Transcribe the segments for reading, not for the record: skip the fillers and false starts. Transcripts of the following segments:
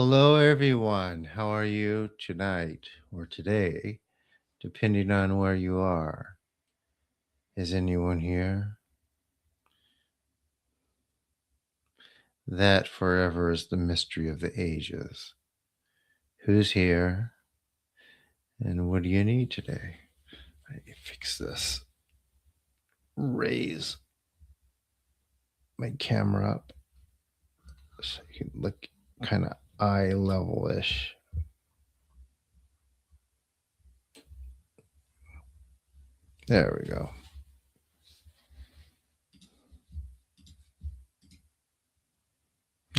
Hello, everyone. How are you tonight or today, depending on where you are? Is anyone here? That forever is the mystery of the ages. Who's here? And what do you need today? I need to fix this. Raise my camera up so you can look kind of eye level ish. There we go.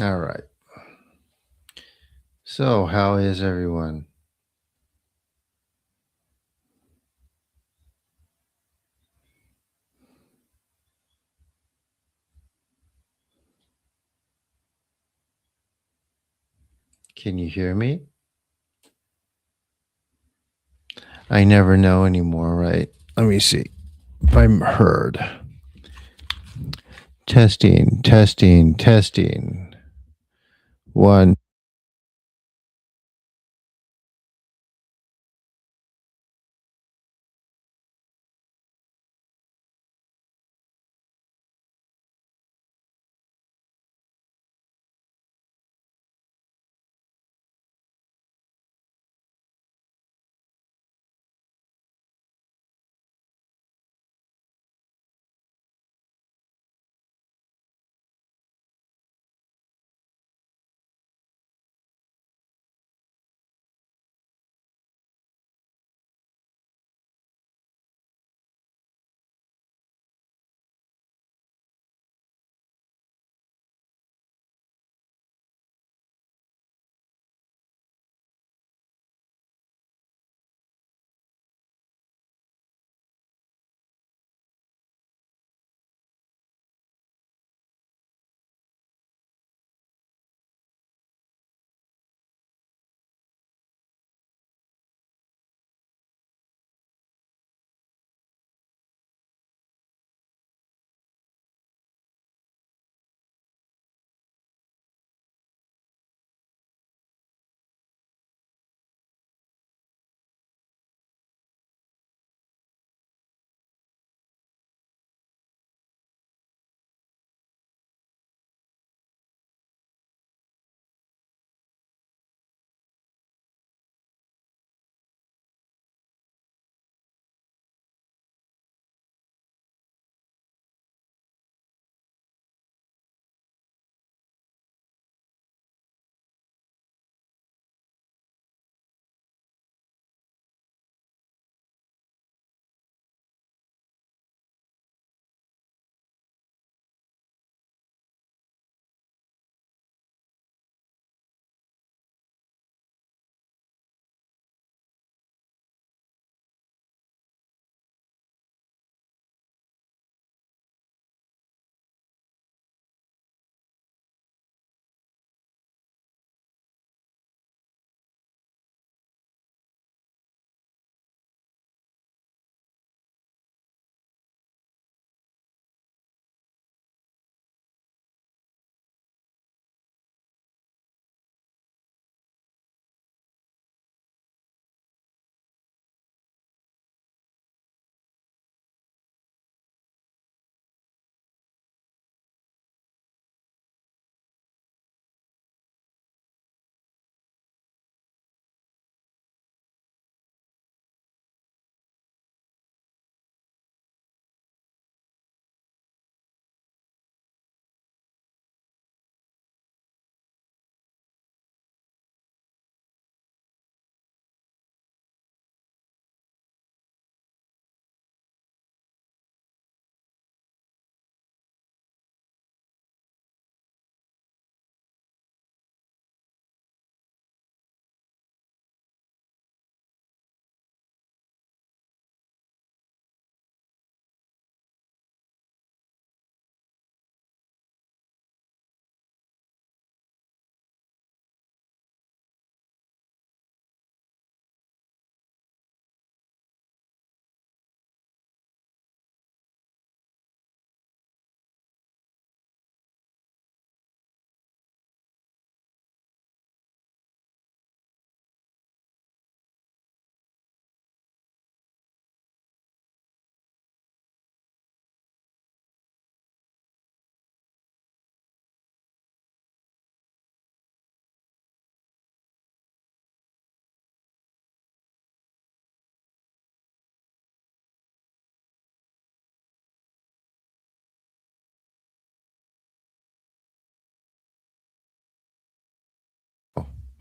All right. So, how is everyone? Can you hear me? I never know anymore, right? Let me see if I'm heard. Testing, testing, testing. One.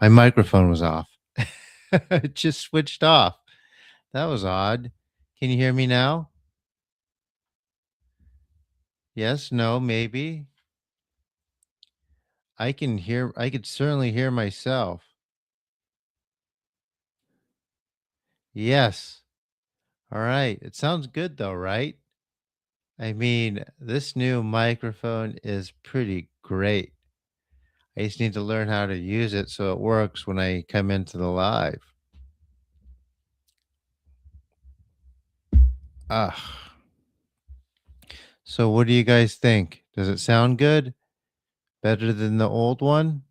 My microphone was off. It just switched off. That was odd. Can you hear me now? Yes, no, maybe. I could certainly hear myself. Yes. All right. It sounds good though, right? I mean, this new microphone is pretty great. I just need to learn how to use it so it works when I come into the live. Ah. So what do you guys think? Does it sound good? Better than the old one?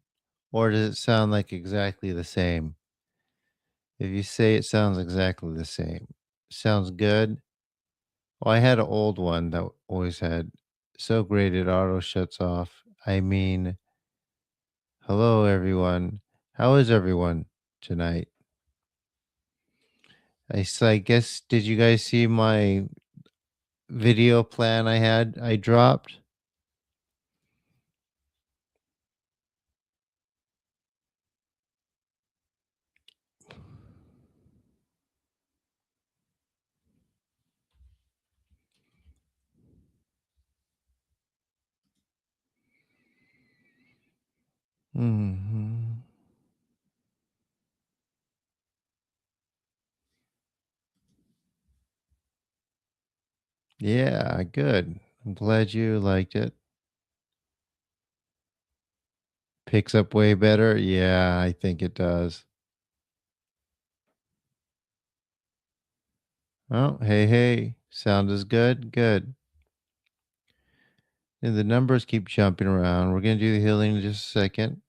Or does it sound like exactly the same? If you say it sounds exactly the same, sounds good. Well, I had an old one that always had so great it auto shuts off. I mean, hello everyone. How is everyone tonight? I guess did you guys see my video plan I dropped? Hmm. Yeah, good. I'm glad you liked it. Picks up way better. Yeah, I think it does. Oh, hey, hey. Sound is good. Good. And the numbers keep jumping around. We're going to do the healing in just a second.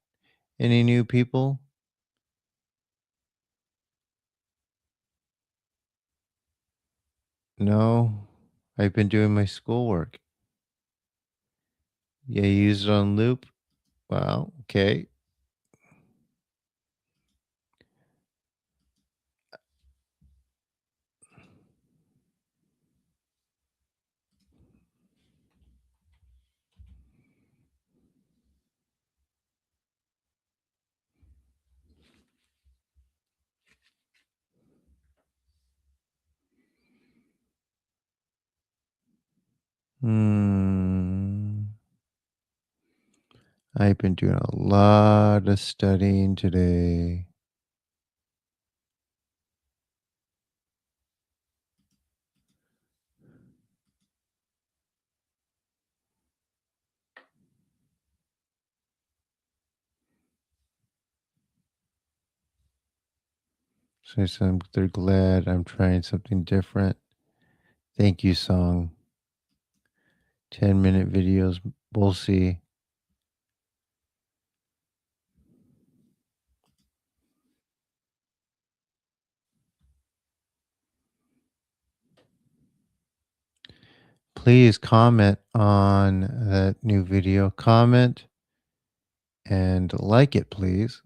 Any new people? No. I've been doing my schoolwork. Yeah, you use it on loop. Wow. Okay. Hmm. I've been doing a lot of studying today. So they're glad I'm trying something different. Thank you, song. 10-minute videos. We'll see. Please comment on that new video. Comment and like it, please.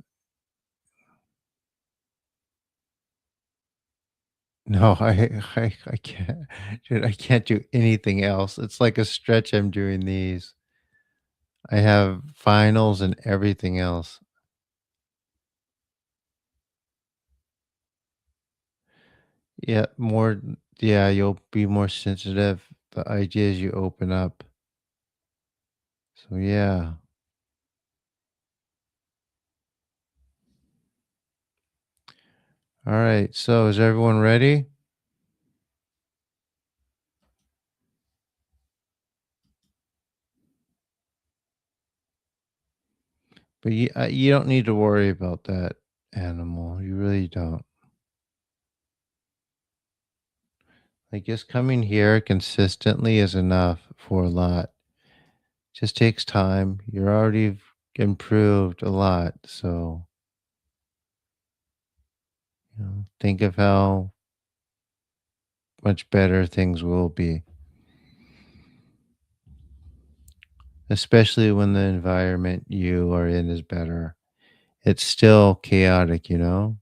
No, I can't. Dude, I can't do anything else. It's like a stretch I'm doing these. I have finals and everything else. Yeah, more yeah, you'll be more sensitive. The ideas you open up. So yeah. All right. So is everyone ready? But you don't need to worry about that animal. You really don't. Like just coming here consistently is enough for a lot. Just takes time. You're already improved a lot. So, think of how much better things will be, especially when the environment you are in is better. It's still chaotic, you know?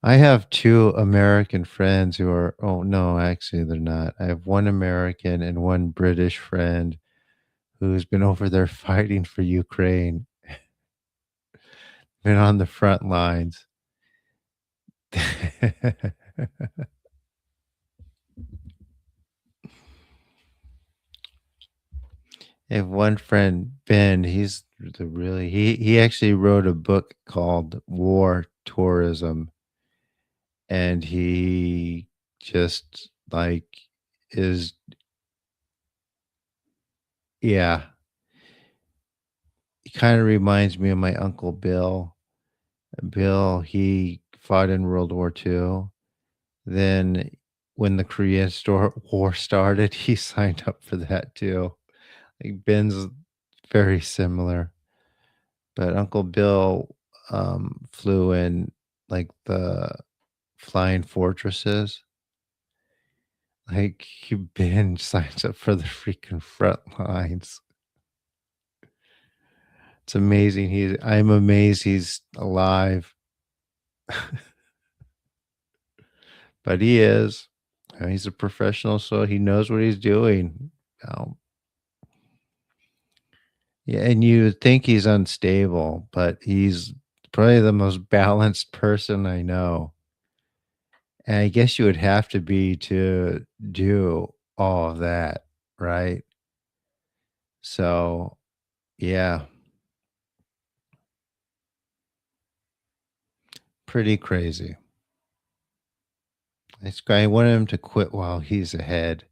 I have two American friends who are, oh, no, actually, they're not. I have one American and one British friend who's been over there fighting for Ukraine. been on the front lines. If one friend, Ben, he's the really he actually wrote a book called War Tourism, and he just, like, is yeah, he kinda reminds me of my uncle Bill. Bill, he fought in World War II. Then when the War started, he signed up for that too. Like, Ben's very similar, but Uncle Bill, flew in, like, the flying fortresses. Like, Ben signs up for the freaking front lines. It's amazing I'm amazed he's alive, but he is. He's a professional, so he knows what he's doing. Um, yeah, and you would think he's unstable, but he's probably the most balanced person I know. And I guess you would have to be to do all of that, right? So, yeah, pretty crazy. This guy wanted him to quit while he's ahead.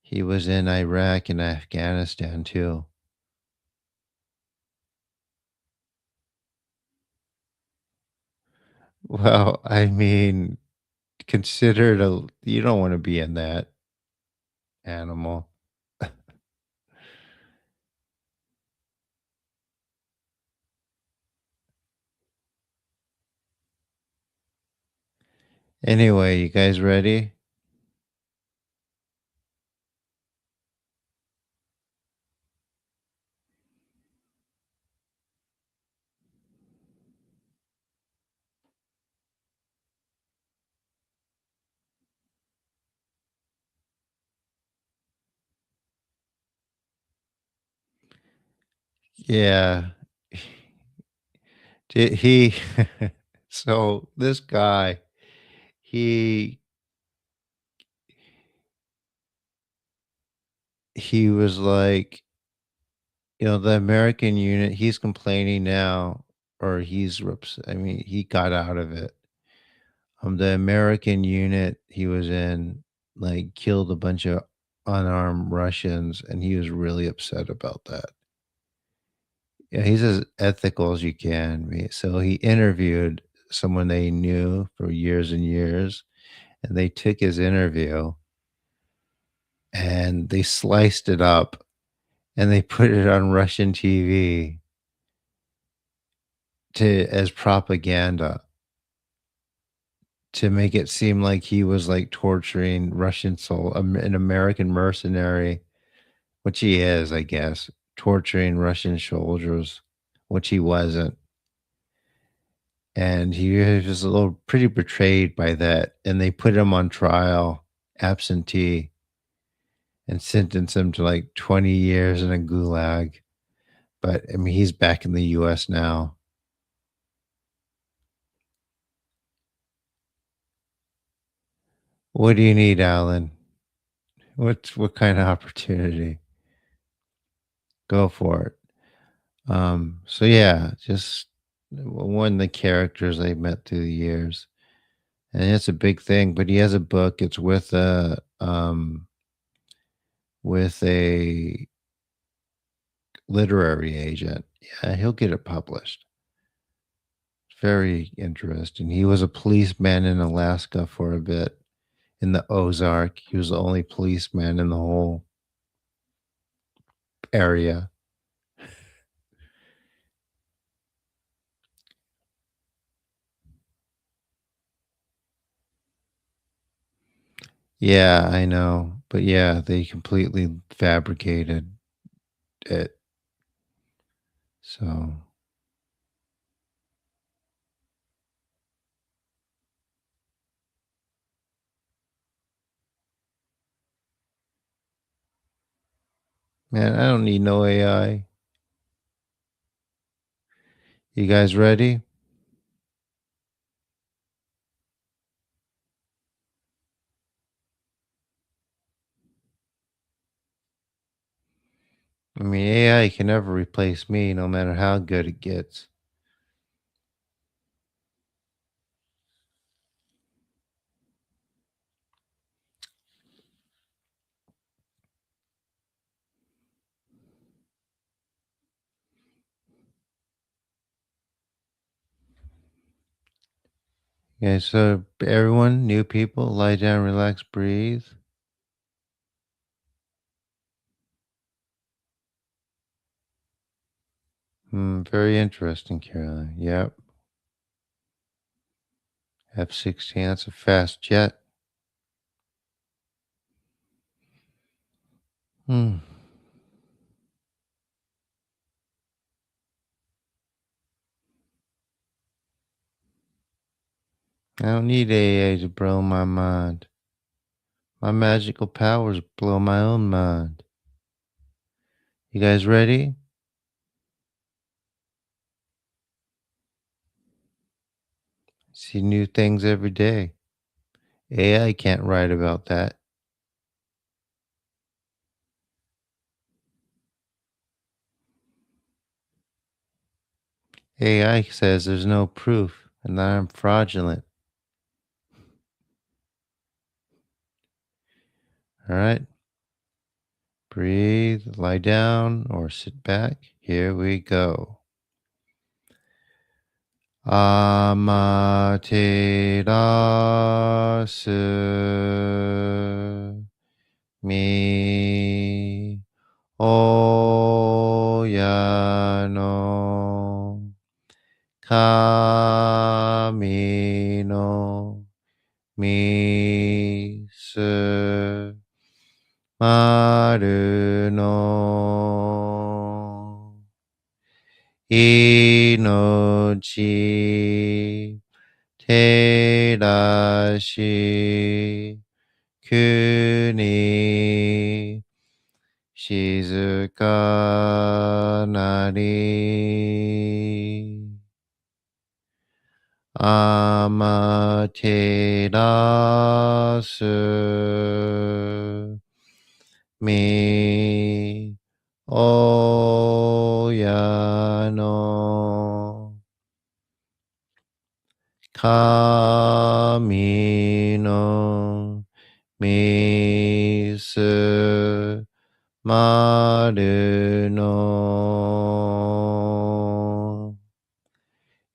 He was in Iraq and Afghanistan too. Well, I mean, considered a you don't wanna be in that animal. Anyway, you guys ready? Yeah. He so this guy, he he was like, the American unit, he's complaining now, or I mean, he got out of it. The American unit he was in, like, killed a bunch of unarmed Russians, and he was really upset about that. Yeah, he's as ethical as you can be. So he interviewed someone they knew for years and years, and they took his interview and they sliced it up and they put it on Russian TV to as propaganda to make it seem like he was, like, torturing an American mercenary, which he is, I guess, torturing Russian soldiers, which he wasn't. And he was a little pretty betrayed by that, and they put him on trial, absentee, and sentenced him to, like, 20 years in a gulag. But, I mean, he's back in the US now. What do you need, Alan? What kind of opportunity? Go for it. So yeah, just one of the characters I met through the years. And it's a big thing, but he has a book. It's with a literary agent. Yeah, he'll get it published. Very interesting. He was a policeman in Alaska for a bit in the Ozark. He was the only policeman in the whole area. Yeah, I know. But yeah, they completely fabricated it. So, man, I don't need no AI. You guys ready? I mean, AI can never replace me no matter how good it gets. Okay, so everyone, new people, lie down, relax, breathe. Very interesting, Caroline. Yep. F-16, that's a fast jet. Hmm. I don't need AA to blow my mind. My magical powers blow my own mind. You guys ready? See new things every day. AI can't write about that. AI says there's no proof and that I'm fraudulent. All right. Breathe, lie down, or sit back. Here we go. Amaterasu mi oyano kami no misu maru no inochi terashi kuni shizuka nari amaterasu mi oyano kami no misu maru no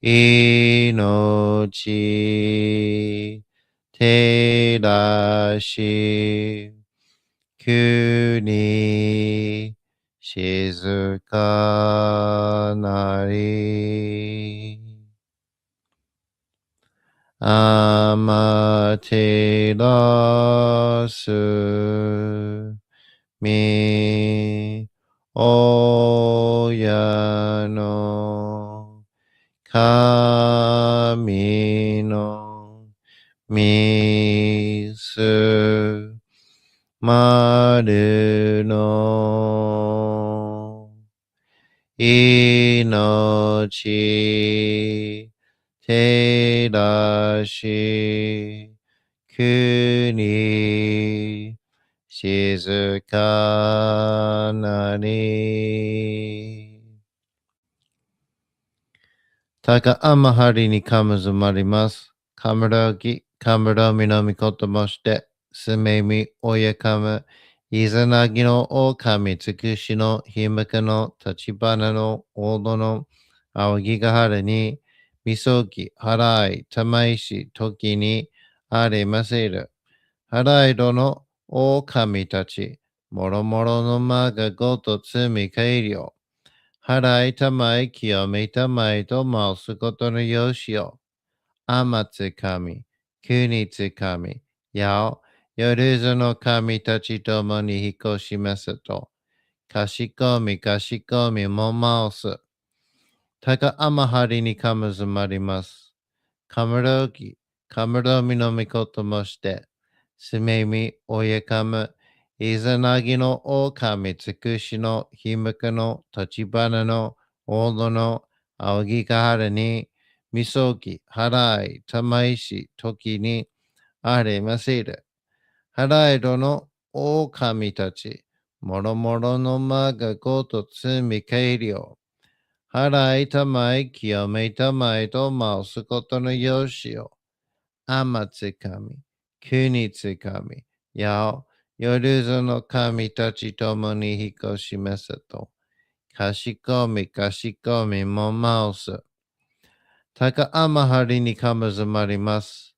inochi terashi kuni shizuka nari amaterasu mi oyano kami no misu maru no inochi terashi kuni shizuka nari Taka amahari ni kamazumarimasu. Kamurogi, kamuromi no mikoto moshite, sumemi oyakama, izanagi no okami, tsukushi no himaka no tachibana no odo no awagigahara ni misoki, harai, tamaishi, toki ni aremaseru. Harai do no okami tachi, moromoro no maga goto tsumi kairyo. Harai tamai kiyome tamai to mausu koto no yoshi o. Amatsu kami, kunitsu kami, yao, yoruzu no kami tachi tomo ni hikoshimasu to. Kashikomi, kashikomi mo mausu. Taka amahari ni kamazumarimasu. Kamarogi, kamaromi no mikoto mo shite. Sumemi oyakama, izanagi no okami tsukushi no himuka no tachibana no odo no 仰ぎがはるに、みそぎ、払い、たまいし、時に、あれませる。払いどの狼たち、もろもろの間がごと積み返りを。払いたまい、清めたまいと回すことのよしを。天つかみ、国つかみ、やお、夜ぞの神たちともに引っ越しますと。かしこみかしこみも回す。高天はりにかむずまります。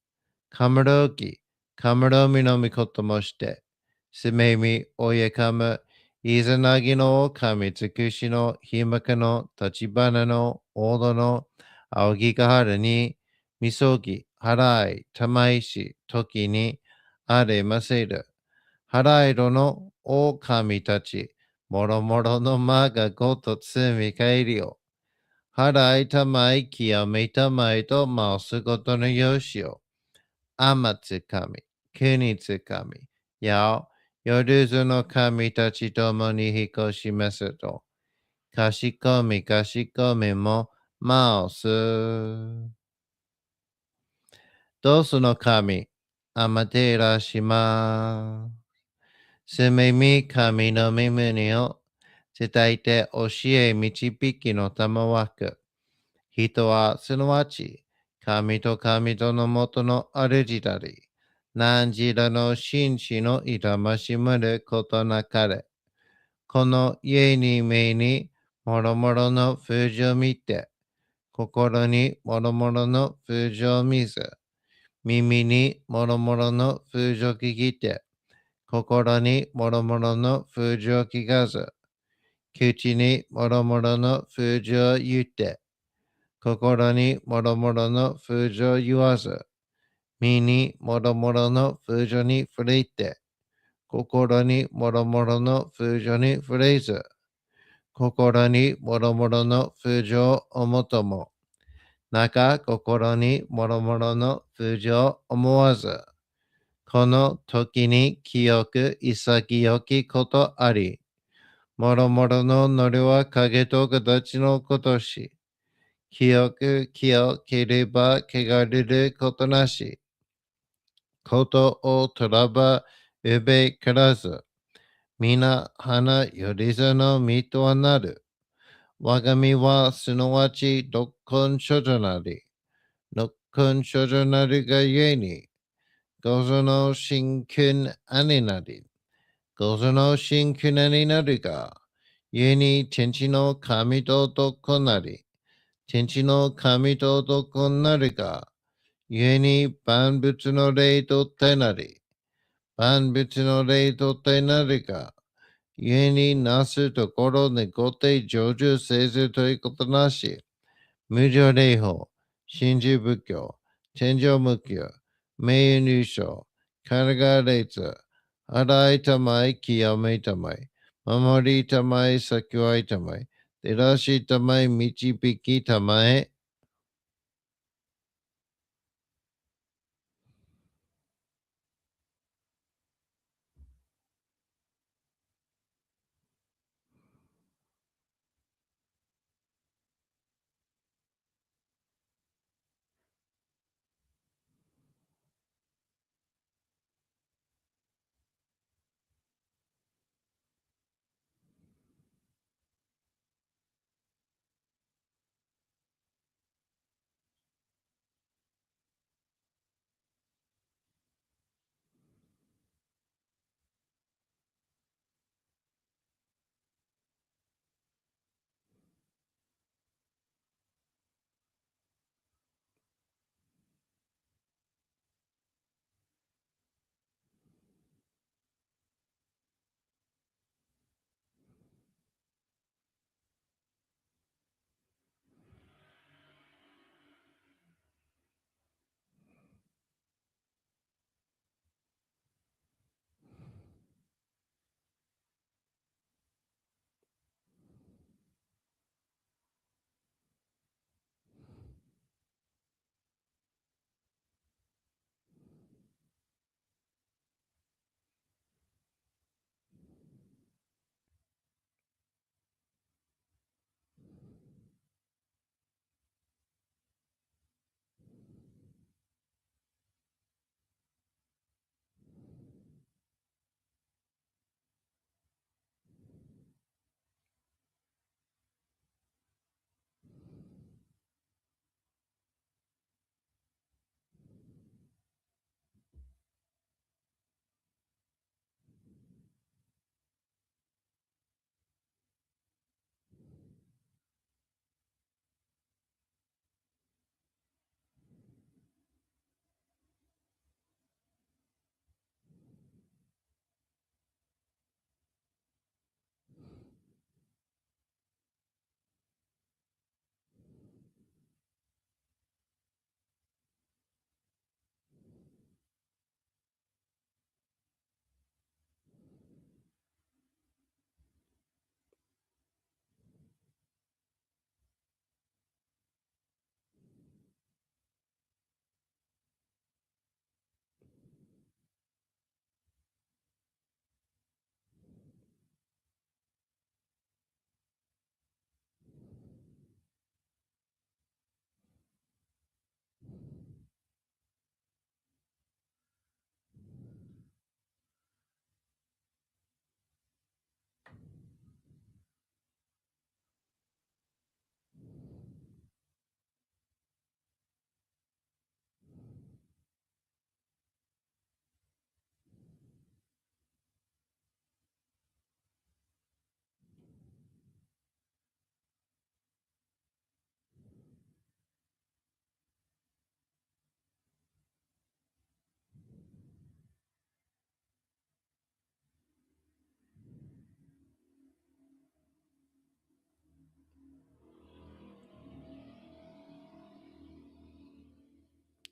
かむろき、かむろみのみこともして、すめみおやかむ、いざなぎの神尽くしのひまかの立花の大戸の仰ぎがはるに、みそぎ、払い、たまいし、時に、あれませる。払いろの狼たち、もろもろの間がごと積み返りを。払いたまい、清めたまいと回すことのよしを。天つかみ、国つかみ、やお、夜ずの神たちともに引っ越しますと。かしこみかしこみも回す。どうすの神、あまてらしま。すめみ神の耳を伝えて教え導きのたまわく。人はすなわち、神と神とのもとの主だり、何時らの紳士の痛ましむることなかれ。この家に目にもろもろの風情を見て、心にもろもろの風情を見ず、耳にもろもろの風情を聞きて、心にもろもろの風情を聞かず、口にもろもろの風情を言って、心にもろもろの風情を言わず、身にもろもろの風情に触れて、心にもろもろの風情に触れず、心にもろもろの風情を思とも、心にもろもろの風情を思わず、この時に清く潔きことあり、もろもろののりは影と形のことし、清く清ければ汚れることなし、ことをとらばうべからず、皆花よりぞの身とはなる。我が身はすなわち六根処女なり、六根処女なりがゆえに、ごぞの真君兄なり、ごぞの真君兄なりが、ゆえに天地の神と男なり、天地の神と男なりが、故に万物の霊とてなり、万物の霊とてなりが、故になすところにごて成就せずということなし、無常霊法、真珠仏教、天上無教、名誉入賞、神が列、洗いたまい、清めたまい、守りたまい、先はいたまい、照らしたまい、導きたまえ、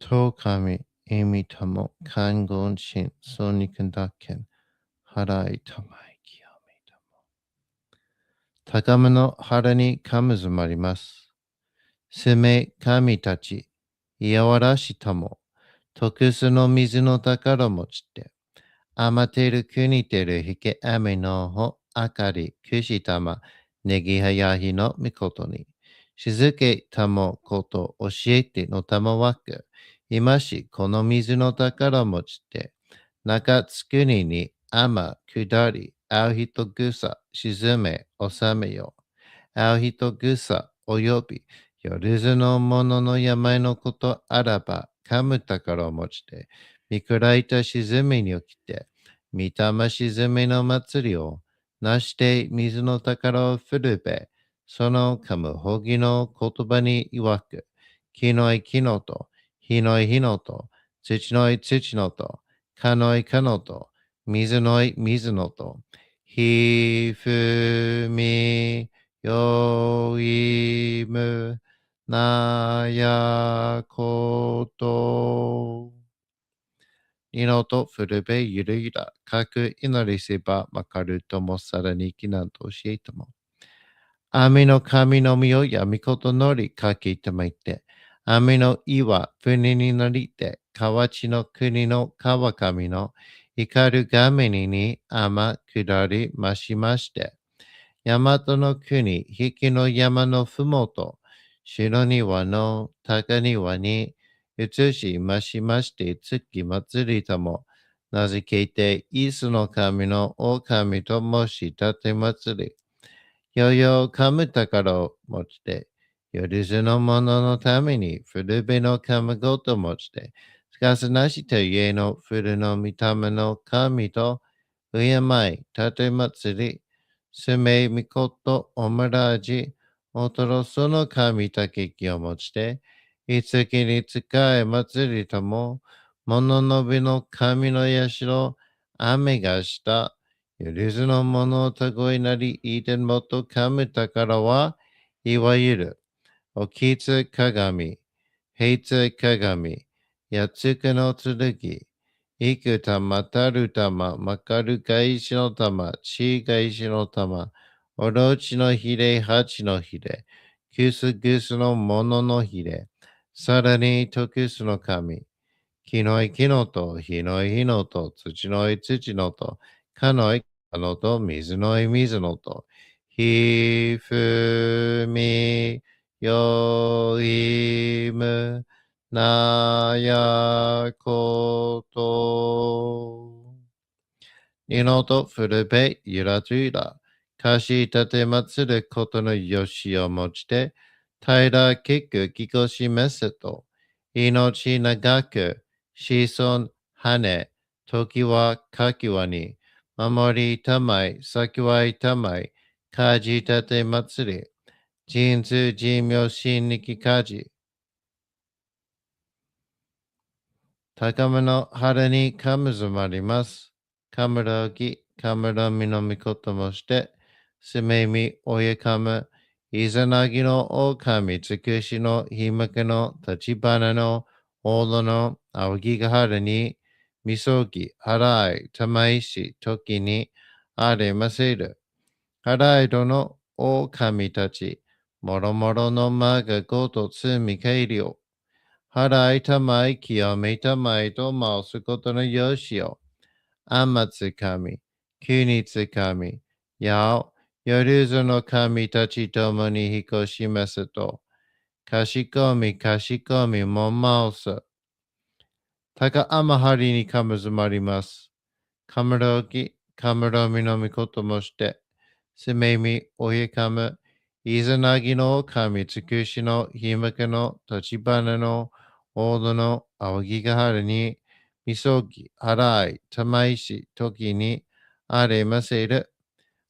と神、意味とも、看護心、そうにくんだけん、払いたまいきやめたも。高めの腹にかむずまります。すめ神たち、いやわらしたも、特殊の水の宝持ちて、あまてる国てるひけあめのほ、あかり、くしたま、ねぎはやひのみことに、しずけたもこと教えてのたまわく、今しこの水の宝持ちて、中つくににあま下り、あうひとぐさ、沈め、収めよ。あう人ぐさおよび夜ずの者の病のことあらば、かむ宝を持ちて、見くらいた沈みに起きて、見たま沈みの祭りをなして水の宝を振るべ、その噛むほぎの言葉に曰く、木のい木のと、火のい火のと、土のい土のと、かのいかのと、水のい水のと、ひふみよいむなやこと。いのとふるべゆるゆら、かく祈りせばまかるともさらにきなんと教えても。網の神の実をやみことのりかけいたまいて、網の岩船に乗りて、河内の国の川上の光る画面に天下りましまして、大和の国、引きの山のふもと、白庭の高庭に移しましまして月祭りとも、名付けて、イスの神の狼と申し立て祭り、よよ噛む宝を持ちて、よりずの者のために古べの噛むごと持ちて、しかすなしと家の古の見た目の神と、敬い、たて祭り、すめみことおむらじ、おとろその神たけきを持ちて、いつきに使え祭りとも、物のびの神の社、雨がした、許ずの者をたごいなり、いてんもとかむ宝は、いわゆる、おきつ鏡、平つ鏡、やつくの剣、いくたまたるたま、まかる返しのたま、ち返しのたま、おろちのひれ、はちのひれ、くすぐすのもののひれ、さらにとくすの神、木のい木のと、火のい火のと、土のい土のと、かのいかのと、水のい水のと、ひふみよいむなやこと。二のと古べゆらずいら、かし立てまつることのよしをもちて、平らけくきこしめせと、命長く、子孫羽、時はかきわに、守りたまい、先はいたまい、かじ立てまつり、人数寿命心力かじ、高めの春にかむずまります。かむらぎ、かむらみのみこともして、すめみおえかむ、いざなぎのおかみつくしのひむけの立ち花のおどのあおぎがはるに、みそぎ、はらい、たまいし、ときにあれませる。はらいどのおかみたち、もろもろのまがごとつみかいりょう。払いたまい、清めたまいと回すことのよしを、あまつかみ、きにつかみ、やお、よるずの神たちともにひこしますと、かしこみかしこみも回す。たかあまはりにかむずまります。かむろき、かむろみのみこともして、すめみおへかむ、いざなぎの神つくしのひむけの立ち花の大戸の青木がはるに、みそぎ、はらい、たまいし、ときに、あれませる。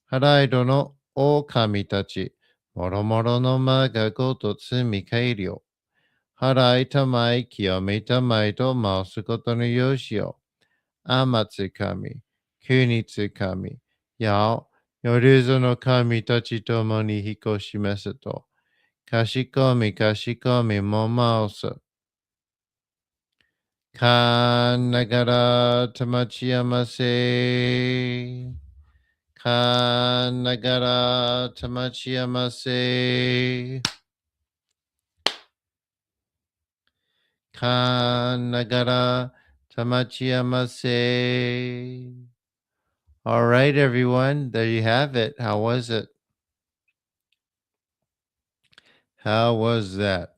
はらいどの大神たち、もろもろのまがごとつみかいりょう。はらいたまい、清めたまいと回すことのよしを。あまつ神、くにつ神、やお、よるぞの神たちともにひこしますと、かしこみかしこみもまおす。Kanagara tamachiyamase. Kanagara tamachiyamase. Kanagara tamachiyamase. All right, everyone. There you have it. How was it? How was that?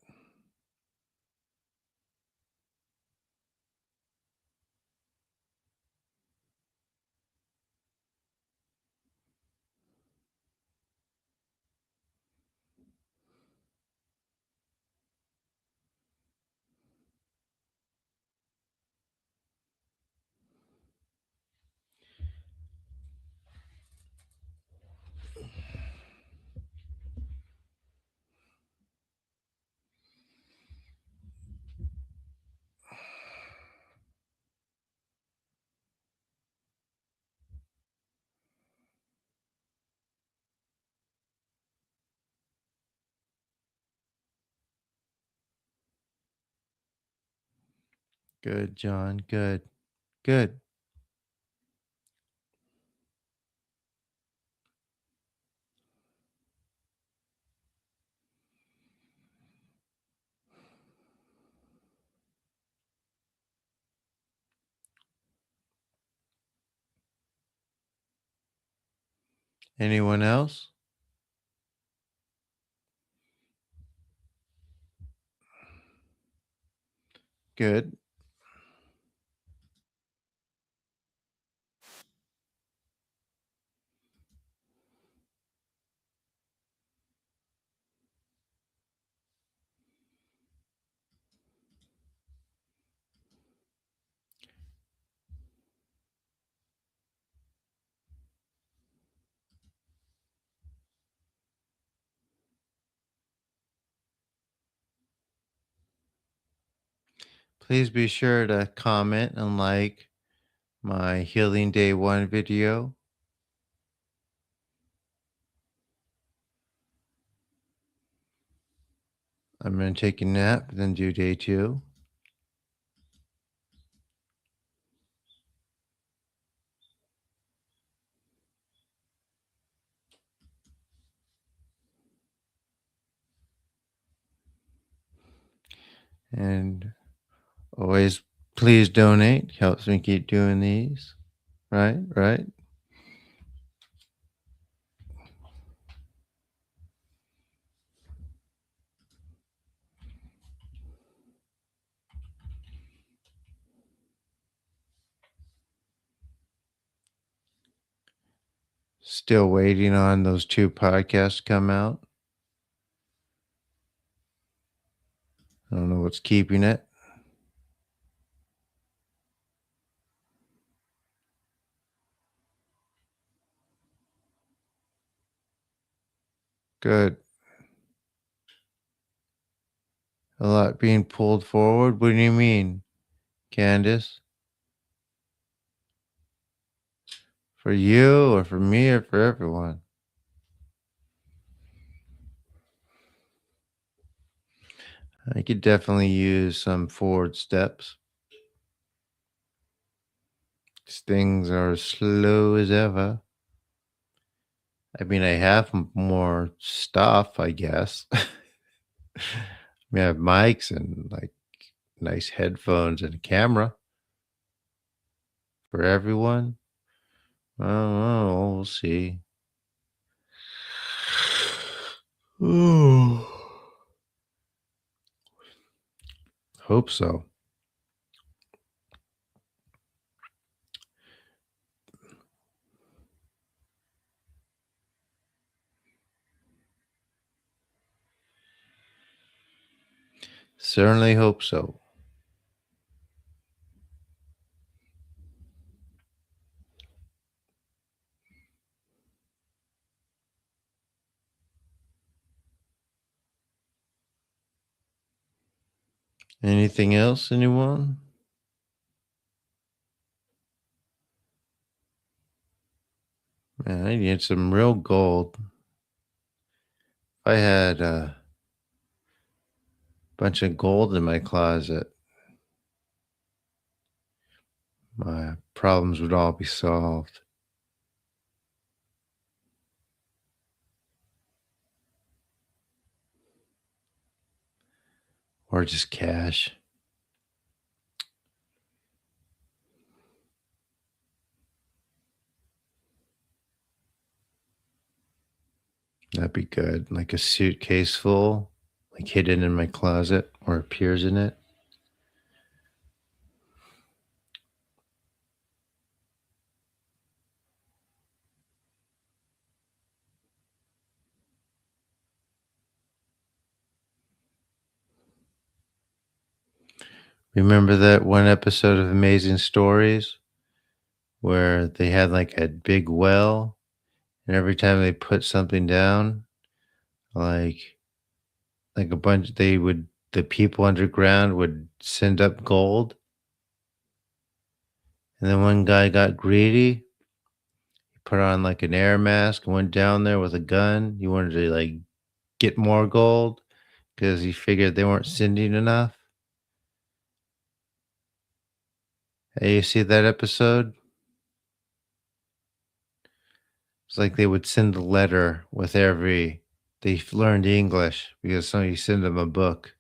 Good, John. Good. Good. Anyone else? Good. Please be sure to comment and like my Healing Day 1 video. I'm going to take a nap, then do day 2. And always please donate. Helps me keep doing these. Right? Right? Still waiting on those 2 podcasts to come out. I don't know what's keeping it. Good. A lot being pulled forward. What do you mean, Candace? For you or for me or for everyone? I could definitely use some forward steps. These things are slow as ever. I mean, I have more stuff, I guess. We have mics and like nice headphones and a camera for everyone. I don't know. We'll see. Ooh. Hope so. Certainly hope so. Anything else, anyone? Man, I need some real gold. If I had a bunch of gold in my closet, my problems would all be solved, or just cash. That'd be good. Like a suitcase full, like hidden in my closet or appears in it. Remember that one episode of Amazing Stories where they had like a big well, and every time they put something down, like like a bunch, the people underground would send up gold, and then one guy got greedy. He put on like an air mask and went down there with a gun. He wanted to like get more gold because he figured they weren't sending enough. Hey, you see that episode? It's like they would send a letter with every learned English because somebody sent them a book.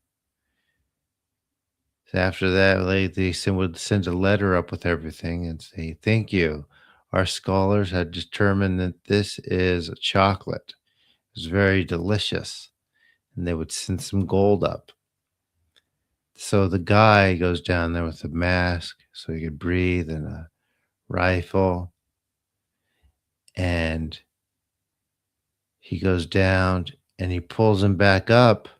So after that, would send a letter up with everything and say, "Thank you. Our scholars had determined that this is a chocolate. It's very delicious." And they would send some gold up. So the guy goes down there with a mask so he could breathe and a rifle. And he goes down and he pulls him back up.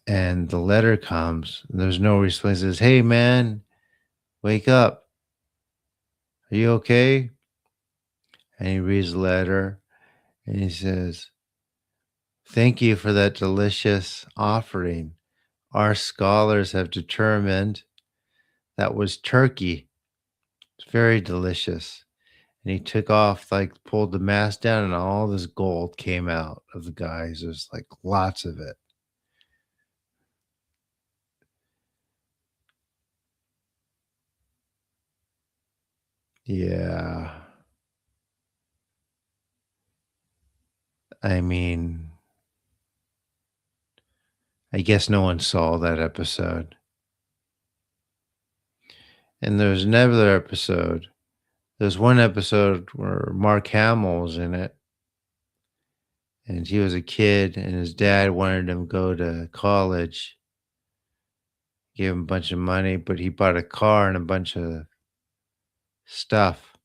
And the letter comes. And there's no response. He says, "Hey, man, wake up. Are you okay?" And he reads the letter and he says, "Thank you for that delicious offering. Our scholars have determined that was turkey. It's very delicious." And he took off, like pulled the mask down, and all this gold came out of the guys. There's like lots of it. Yeah. I mean, I guess no one saw that episode. And there's another episode. There's one episode where Mark Hamill was in it, and he was a kid, and his dad wanted him to go to college, gave him a bunch of money, but he bought a car and a bunch of stuff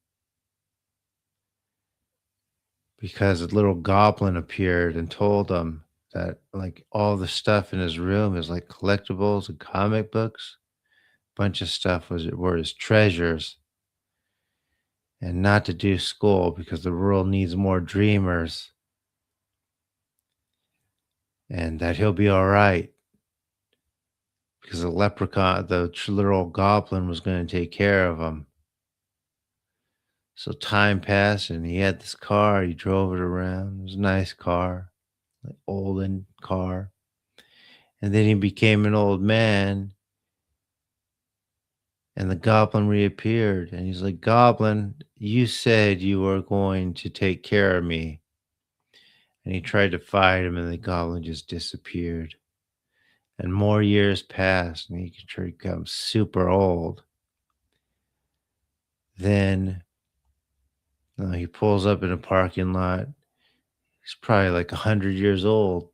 because a little goblin appeared and told him that like all the stuff in his room is like collectibles and comic books. Bunch of stuff were his treasures, and not to do school because the world needs more dreamers, and that he'll be all right because the leprechaun, little goblin, was going to take care of him. So time passed, and he had this car. He drove it around. It was a nice car, like olden car. And then he became an old man, and the goblin reappeared. And he's like, "Goblin, you said you were going to take care of me." And he tried to fight him, and the goblin just disappeared. And more years passed, and he could become super old. Then he pulls up in a parking lot. He's probably like 100 years old.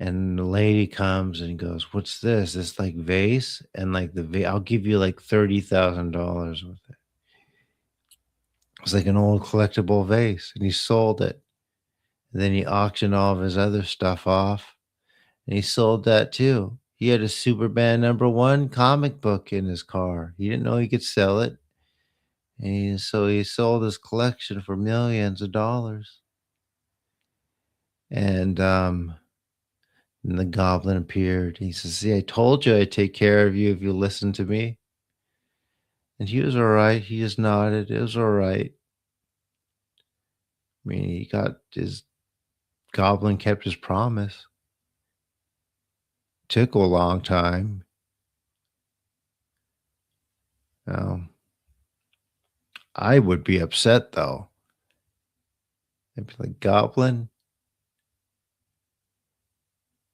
And the lady comes and goes, "What's this? This like vase?" And like I'll give you like $30,000 with it. It's like an old collectible vase. And he sold it. And then he auctioned all of his other stuff off. And he sold that too. He had a Superman #1 comic book in his car. He didn't know he could sell it. So he sold his collection for millions of dollars. And and the goblin appeared. He says, "See, I told you I'd take care of you if you listen to me." And he was all right. He just nodded. It was all right. I mean, he got his goblin kept his promise. Took a long time. Um, I would be upset though. I'd be like, Goblin,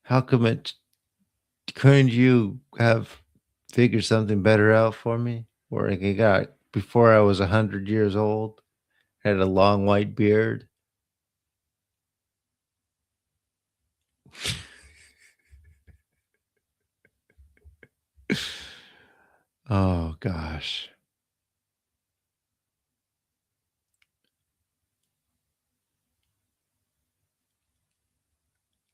how come it couldn't you have figured something better out for me? Or like I got before I was 100 years old, had a long white beard. Oh gosh.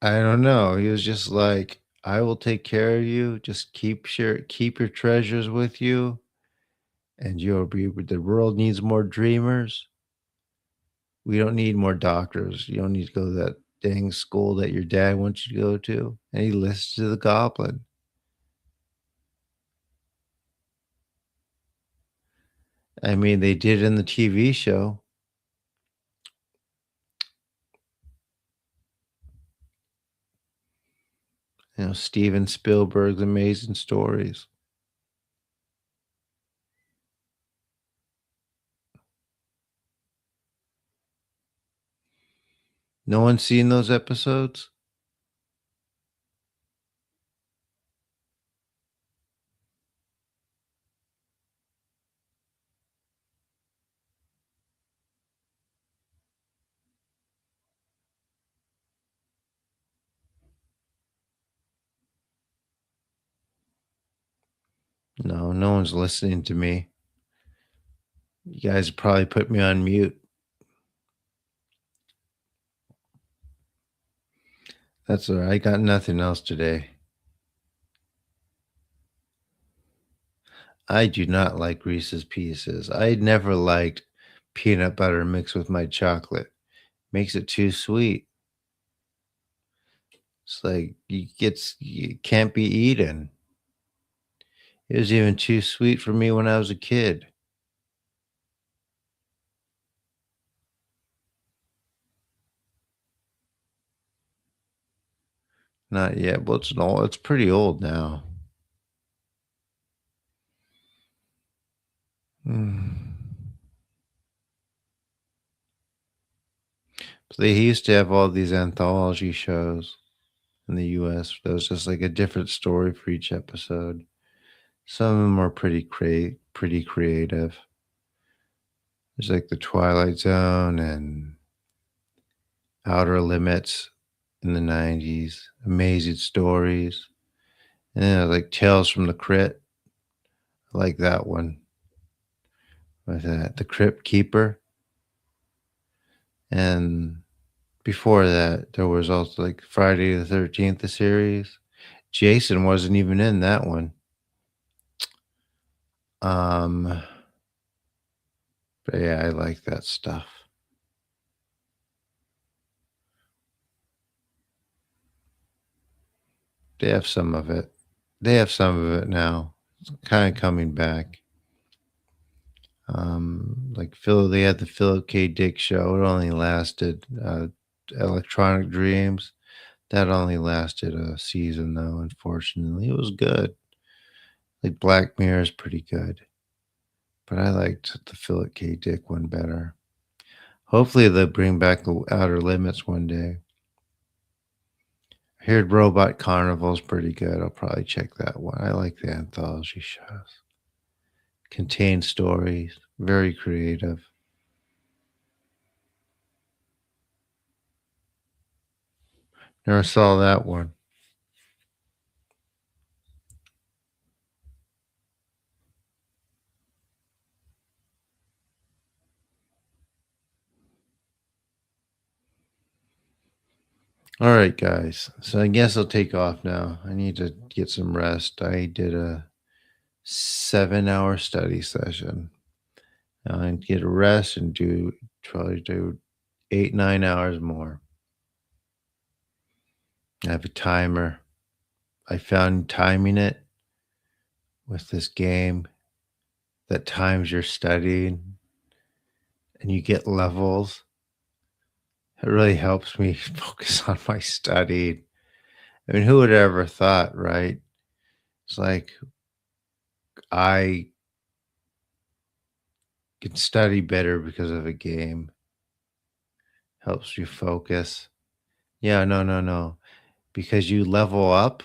I don't know. He was just like, I will take care of you. Just keep your treasures with you, and you'll be the world needs more dreamers. We don't need more doctors. You don't need to go to that dang school that your dad wants you to go to. And he listens to the goblin. I mean, they did in the TV show, Steven Spielberg's Amazing Stories. No one's seen those episodes? No, no one's listening to me. You guys probably put me on mute. That's all right. I got nothing else today. I do not like Reese's Pieces. I never liked peanut butter mixed with my chocolate. Makes it too sweet. It's like you can't be eaten. It was even too sweet for me when I was a kid. Not yet. Well, it's pretty old now. Mm. So they used to have all these anthology shows in the US. There was just like a different story for each episode. Some of them are pretty creative. There's like the Twilight Zone and Outer Limits in the 90s, Amazing Stories, and then like Tales from the Crypt. I like that one with the Crypt Keeper. And before that, there was also like Friday the 13th, the series. Jason wasn't even in that one. Um, but yeah, I like that stuff. They have some of it. They have some of it now. It's kind of coming back. Like Phil, they had the Philip K. Dick show. It only lasted Electronic Dreams. That only lasted a season, though. Unfortunately, it was good. Like Black Mirror is pretty good, but I liked the Philip K. Dick one better. Hopefully, they'll bring back the Outer Limits one day. I heard Robot Carnival's pretty good. I'll probably check that one. I like the anthology shows. Contain stories, very creative. Never saw that one. All right, guys. So I guess I'll take off now. I need to get some rest. I did a 7-hour study session. I get a rest and try to do 8, 9 hours more. I have a timer. I found timing it with this game that times your studying and you get levels. It really helps me focus on my studying. I mean, who would ever thought, right? It's like I can study better because of a game. Helps you focus. Yeah, no, no, no. Because you level up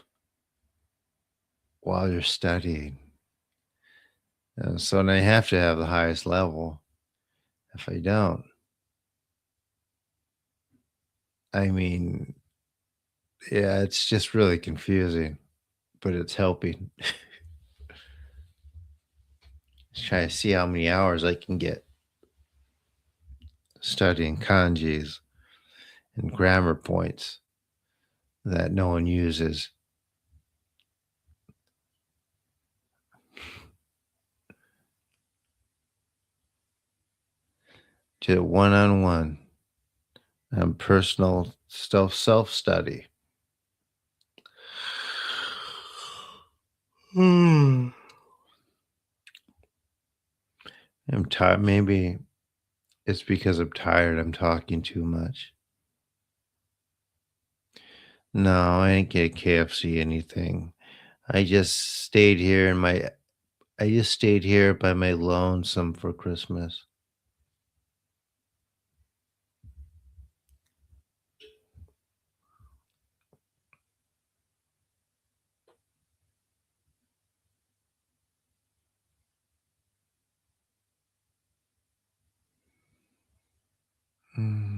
while you're studying. And so then I have to have the highest level. If I don't, I mean, yeah, it's just really confusing, but it's helping. Just trying to see how many hours I can get studying kanjis and grammar points that no one uses. To one on one and personal self study. I'm tired. Maybe it's because I'm tired. I'm talking too much. No, I didn't get KFC anything. I just stayed here in my I just stayed here by my lonesome for Christmas. Mm.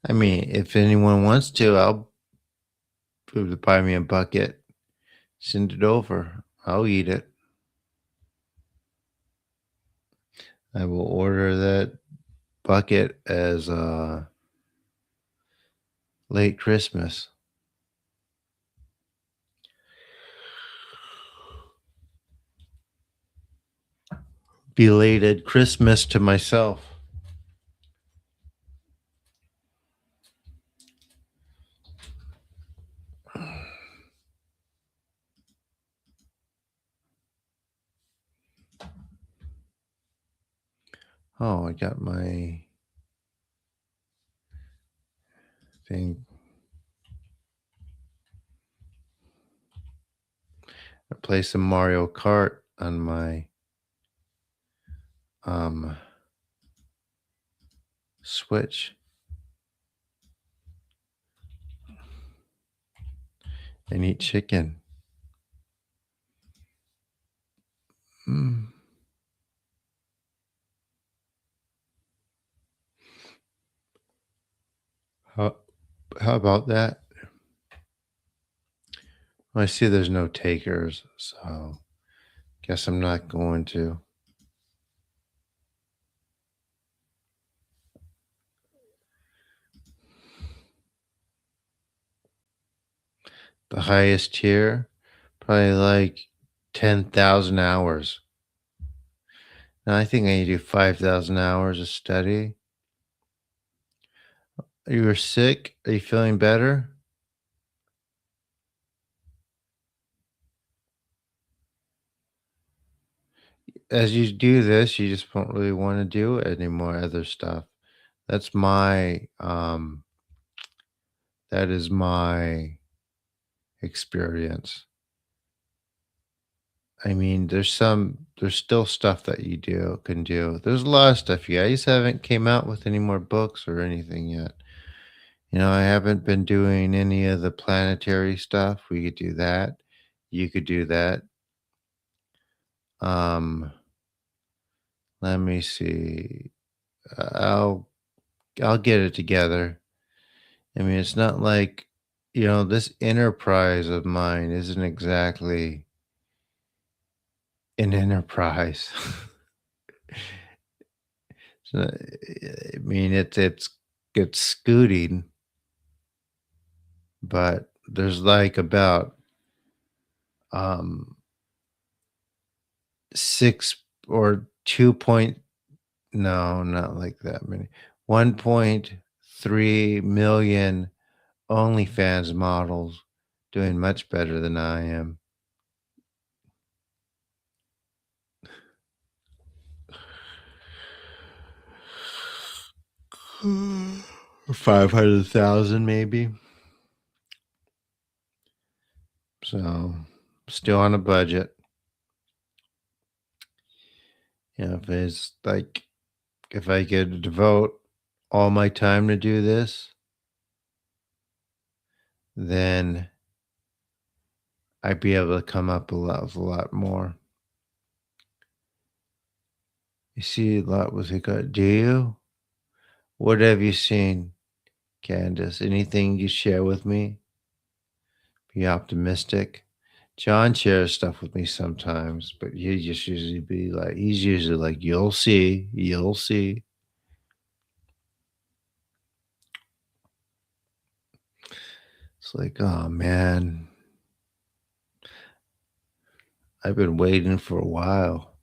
I mean, if anyone wants to, I'll buy me a bucket, send it over. I'll eat it. I will order that bucket as late Christmas. Belated Christmas to myself. Oh, I got my thing. I play some Mario Kart on my um Switch and eat chicken. Mm. How how about that? I see there's no takers, so guess I'm not going to. The highest tier, probably like 10,000 hours. Now I think I need to do 5,000 hours of study. You were sick? Are you feeling better? As you do this, you just don't really want to do any more other stuff. That's my that is my experience. I mean, there's still stuff that you can do. There's a lot of stuff. You guys haven't came out with any more books or anything yet. I haven't been doing any of the planetary stuff. We could do that. You could do that. Um, let me see. I'll get it together. I mean, it's not like, this enterprise of mine isn't exactly an enterprise. I mean, it's scooting, but there's like about um 6 or 2 point no, not like that many. 1.3 million OnlyFans models doing much better than I am. 500,000 maybe. So still on a budget. If it's like if I could devote all my time to do this, then I'd be able to come up a lot more. You see a lot with regard, do you? What have you seen, Candace? Anything you share with me? Be optimistic. John shares stuff with me sometimes, but he's usually like, you'll see, you'll see. It's like, oh man, I've been waiting for a while.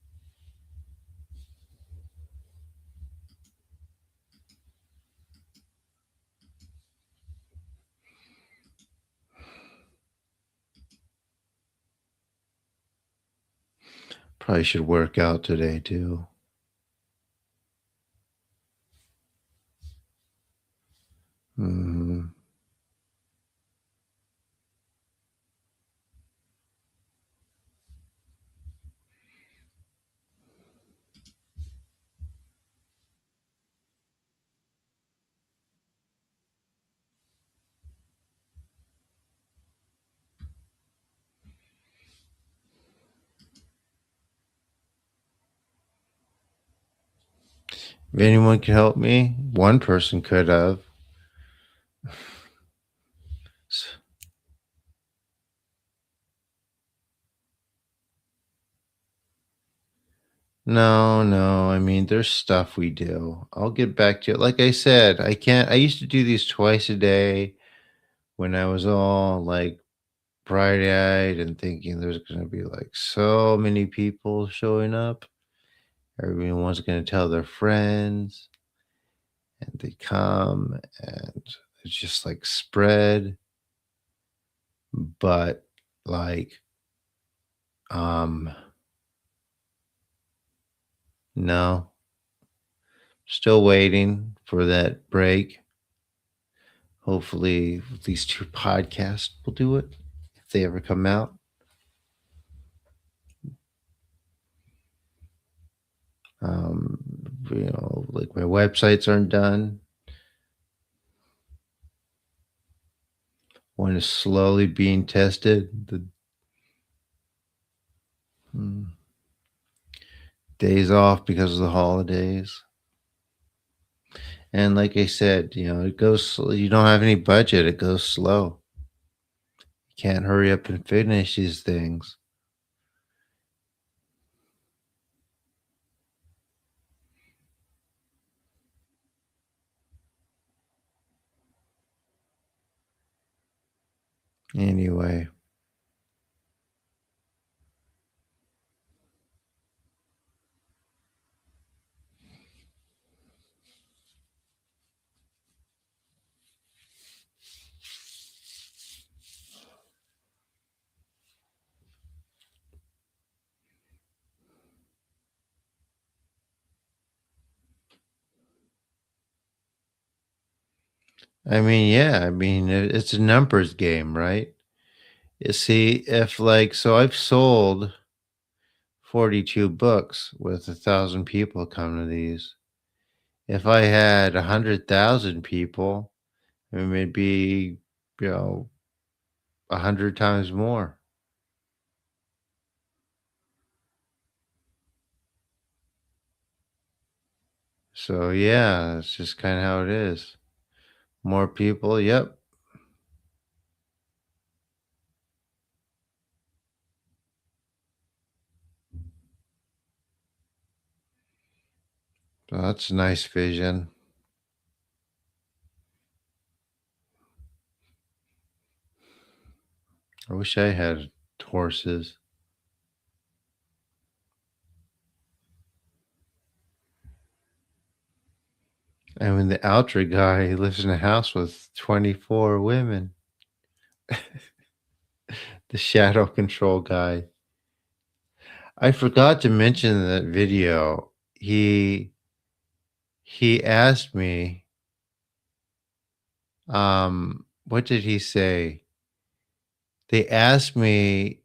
Probably should work out today too. Mhm. If anyone can help me, one person could have. S- No, no. I mean, there's stuff we do. I'll get back to it. Like I said, I can't. I used to do these twice a day when I was all like bright eyed and thinking there's going to be like so many people showing up. Everyone's going to tell their friends and they come and it's just like spread. But like, um, no, still waiting for that break. Hopefully, these two podcasts will do it if they ever come out. Um, like my websites aren't done. One is slowly being tested. The mm, days off because of the holidays. And like I said, it you don't have any budget, it goes slow. You can't hurry up and finish these things. Anyway, yeah, it's a numbers game, right? You see, if like, so I've sold 42 books with 1,000 people come to these. If I had 100,000 people, it'd be, you know, 100 times more. So yeah, it's just kind of how it is. More people, yep. That's a nice vision. I wish I had horses. The Outre guy, he lives in a house with 24 women. The shadow control guy. I forgot to mention in that video. He asked me What did he say? They asked me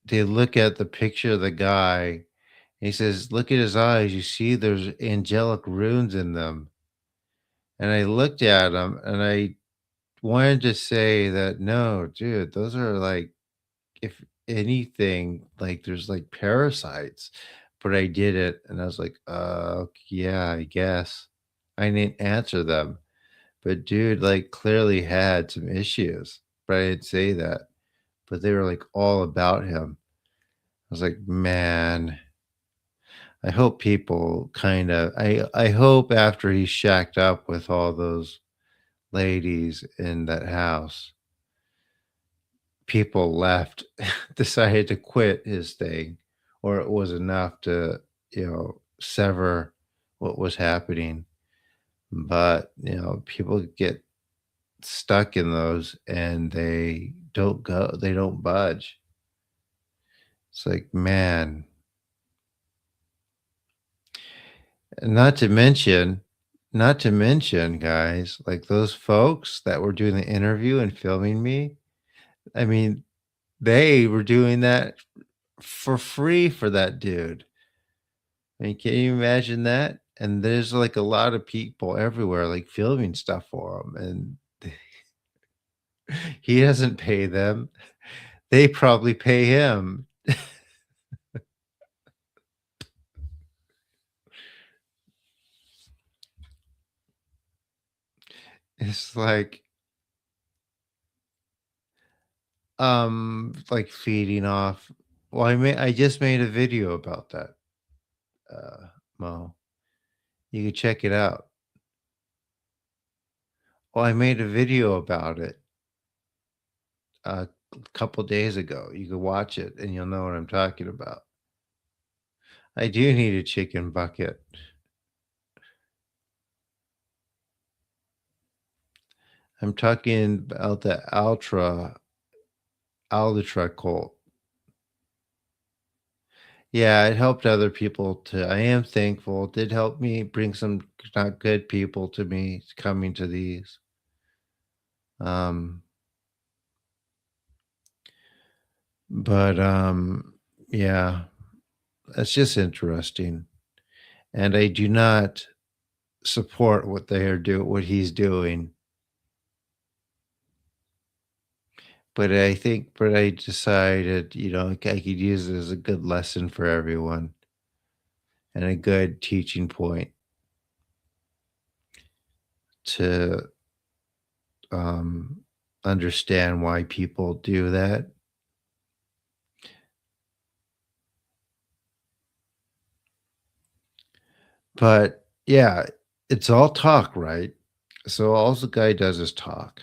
to look at the picture of the guy. He says, "Look at his eyes. You see there's angelic runes in them." And I looked at him and I wanted to say that, "No, dude, those are like, if anything, like there's like parasites." But I did it and I was like, yeah, I guess." I didn't answer them. But dude, like, clearly had some issues, but I didn't say that. But they were, like, all about him. I was like, "Man, I hope people kinda." I hope after he shacked up with all those ladies in that house, people left, decided to quit his thing, or it was enough to, sever what was happening. But, people get stuck in those and they don't budge. It's like, man, and not to mention, guys, like those folks that were doing the interview and filming me, I mean, they were doing that for free for that dude. I mean, can you imagine that? And there's like a lot of people everywhere like filming stuff for him, and he doesn't pay them. They probably pay him. It's like feeding off. Well, I just made a video about that, uh, Mo. You can check it out. Well, I made a video about it a couple days ago. You can watch it and you'll know what I'm talking about. I do need a chicken bucket. I'm talking about the Altra Colt. Yeah, it helped other people too. I am thankful. It did help me bring some not good people to me coming to these. Um, but yeah, that's just interesting. And I do not support what he's doing. But I decided, I could use it as a good lesson for everyone and a good teaching point to um, understand why people do that. But yeah, it's all talk, right? So all the guy does is talk,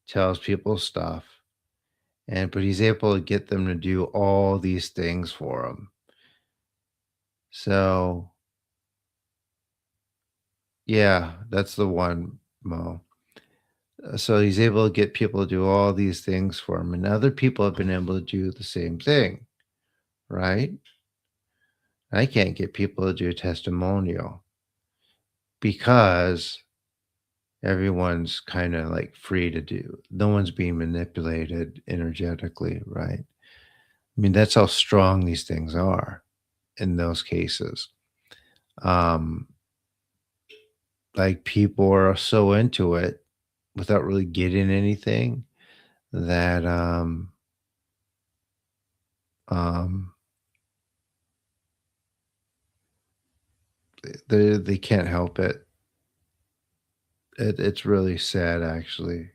tells people stuff, but he's able to get them to do all these things for him. So yeah, that's the one, Mo. So he's able to get people to do all these things for him, and other people have been able to do the same thing, right? I can't get people to do a testimonial because everyone's kind of like free to do. No one's being manipulated energetically, right? I mean, that's how strong these things are in those cases. Um, like people are so into it without really getting anything that um they can't help it. It's really sad actually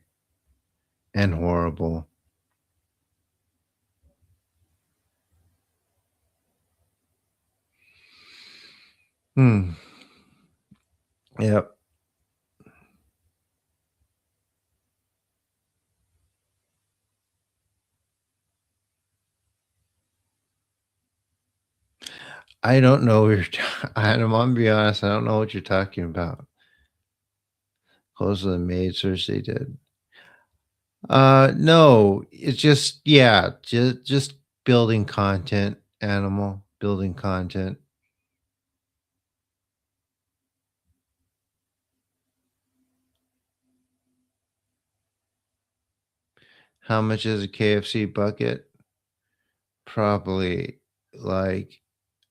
and horrible. Hmm. Yep. I don't know what you're I'm gonna be honest, I don't know what you're talking about. Close to the maid search they did. No, it's just yeah, just building content, animal, building content. How much is a KFC bucket? Probably like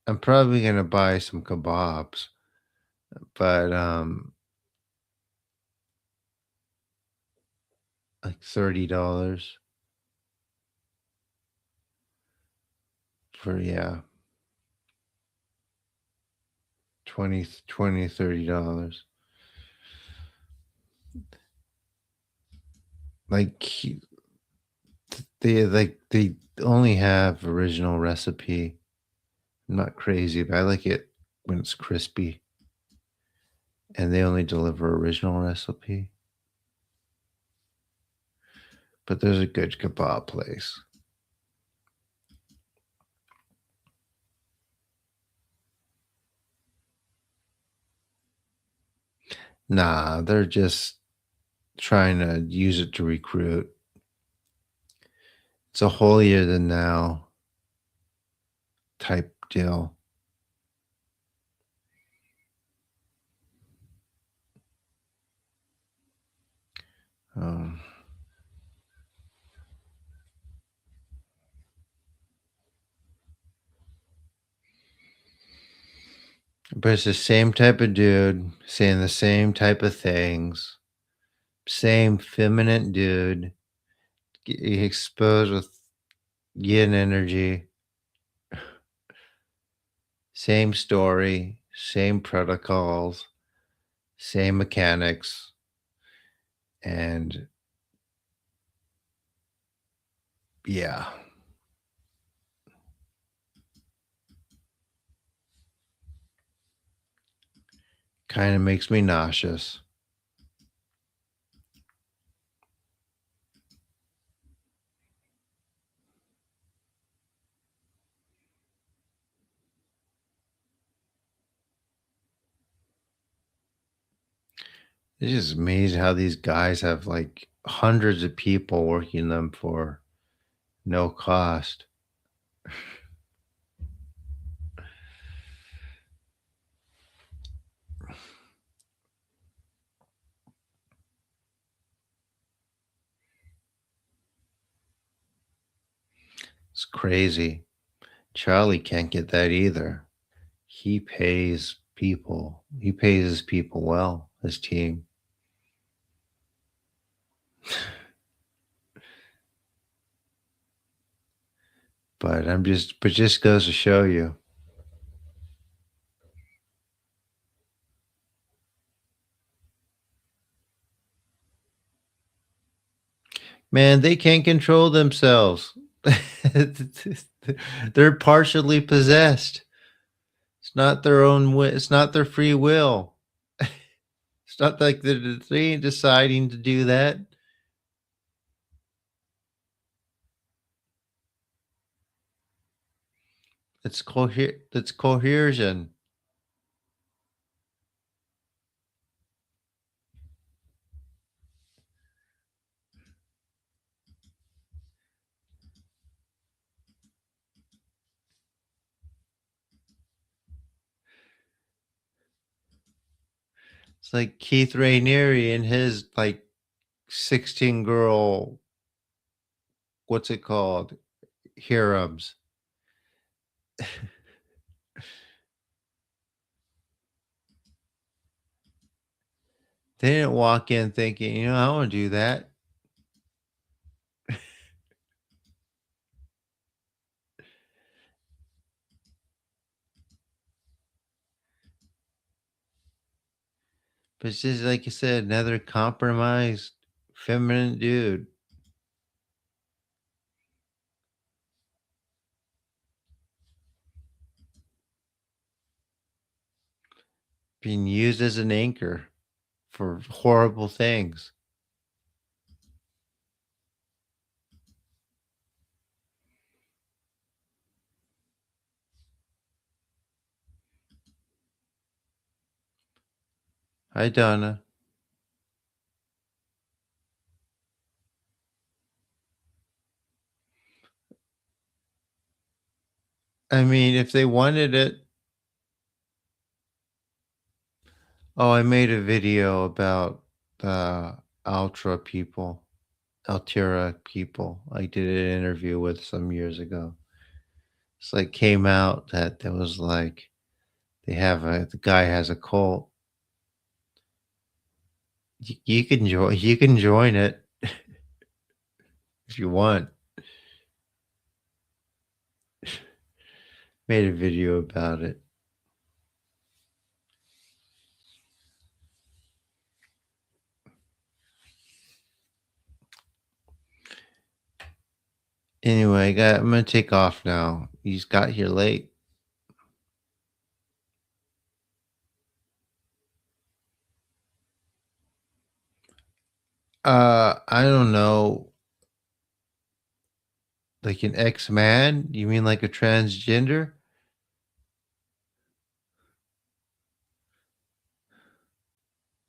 I'm probably gonna buy some kebabs, but like $30 for yeah, 30 dollars. Like they only have original recipe. I'm not crazy, but I like it when it's crispy and they only deliver original recipe. But there's a good kebab place. Nah, they're just trying to use it to recruit. It's a holier than thou type deal. Um, but it's the same type of dude saying the same type of things. Same feminine dude exposed with yin energy. Same story, same protocols, same mechanics, and yeah, kind of makes me nauseous. It's just amazing how these guys have like hundreds of people working them for no cost. It's crazy. Charlie can't get that either. He pays people. He pays his people well, his team. But just goes to show you, man, they can't control themselves. They're partially possessed. It's not their own it's not their free will. It's not like they ain't deciding to do that. It's cohesion. It's like Keith Raniere and his like 16 girl, what's it called? Harems. They didn't walk in thinking, I want to do that. But it's just like you said, another compromised feminine dude being used as an anchor for horrible things. Hi, Donna. I mean, if they wanted it, oh, I made a video about the Ultra people. Altura people I did an interview with some years ago. It's like came out that there was like the guy has a cult. You can join it if you want. Made a video about it. Anyway, I'm gonna take off now. You just got here late. I don't know, like an ex-man? You mean like a transgender?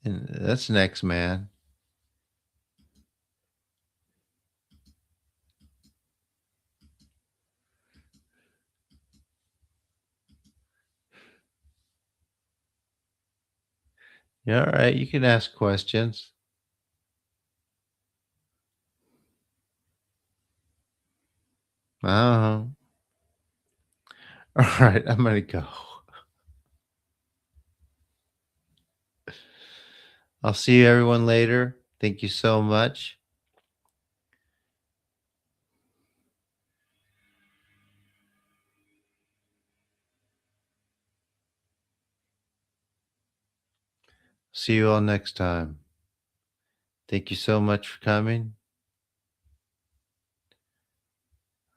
And that's an ex-man. Yeah, all right. You can ask questions. Uh-huh. All right, I'm gonna go. I'll see you everyone later. Thank you so much. See you all next time. Thank you so much for coming.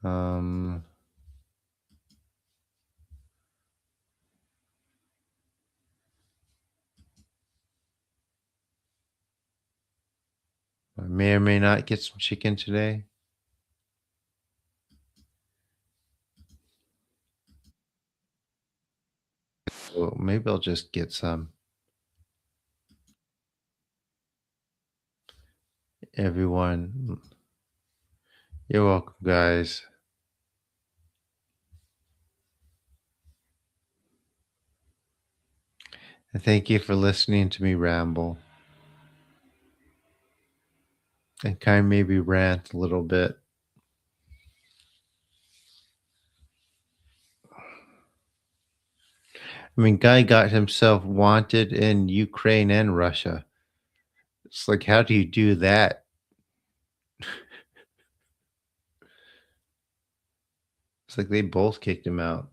Um, I may or may not get some chicken today. So maybe I'll just get some. Everyone, you're welcome, guys. And thank you for listening to me ramble and kind of maybe rant a little bit. I mean, guy got himself wanted in Ukraine and Russia. It's like, how do you do that? It's like they both kicked him out.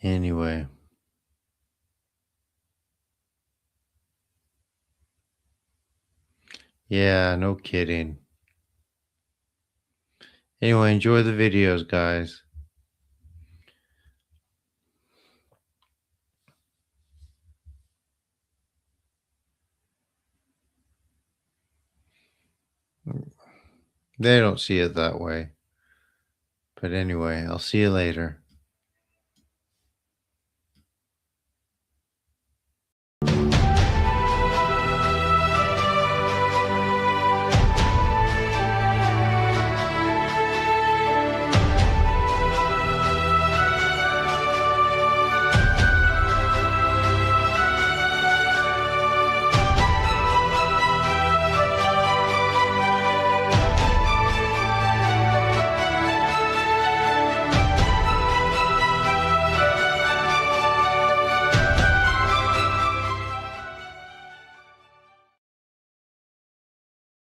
Anyway, yeah, no kidding. Anyway, enjoy the videos, guys. They don't see it that way. But anyway, I'll see you later.